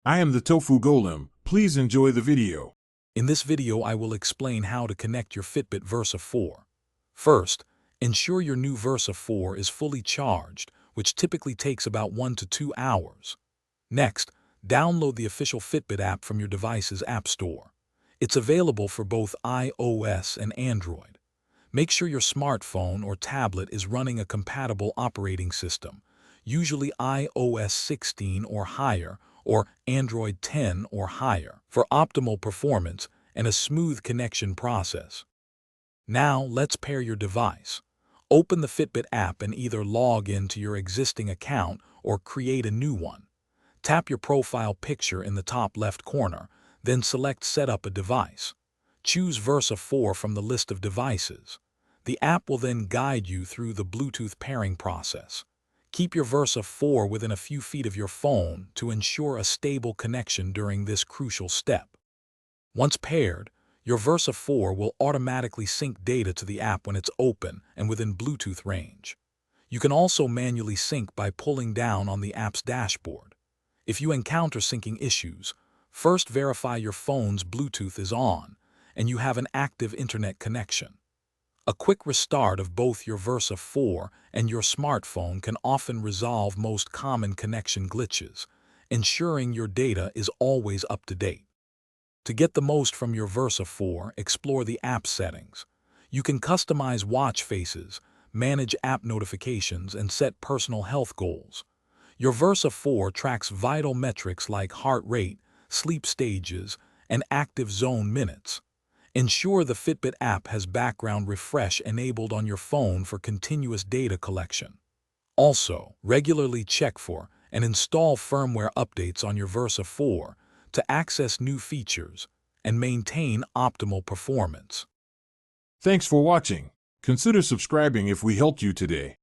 I am the Tofu Golem. Please enjoy the video. In this video, I will explain how to connect your Fitbit Versa 4. First, ensure your new Versa 4 is fully charged, which typically takes about 1 to 2 hours. Next, download the official Fitbit app from your device's app store. It's available for both iOS and Android. Make sure your smartphone or tablet is running a compatible operating system, usually iOS 16 or higher, or Android 10 or higher, for optimal performance and a smooth connection process. Now, let's pair your device. Open the Fitbit app and either log into your existing account or create a new one. Tap your profile picture in the top left corner, then select Set up a device. Choose Versa 4 from the list of devices. The app will then guide you through the Bluetooth pairing process. Keep your Versa 4 within a few feet of your phone to ensure a stable connection during this crucial step. Once paired, your Versa 4 will automatically sync data to the app when it's open and within Bluetooth range. You can also manually sync by pulling down on the app's dashboard. If you encounter syncing issues, first verify your phone's Bluetooth is on and you have an active internet connection. A quick restart of both your Versa 4 and your smartphone can often resolve most common connection glitches, ensuring your data is always up to date. To get the most from your Versa 4, explore the app settings. You can customize watch faces, manage app notifications, and set personal health goals. Your Versa 4 tracks vital metrics like heart rate, sleep stages, and active zone minutes. Ensure the Fitbit app has background refresh enabled on your phone for continuous data collection. Also, regularly check for and install firmware updates on your Versa 4 to access new features and maintain optimal performance. Thanks for watching. Consider subscribing if we helped you today.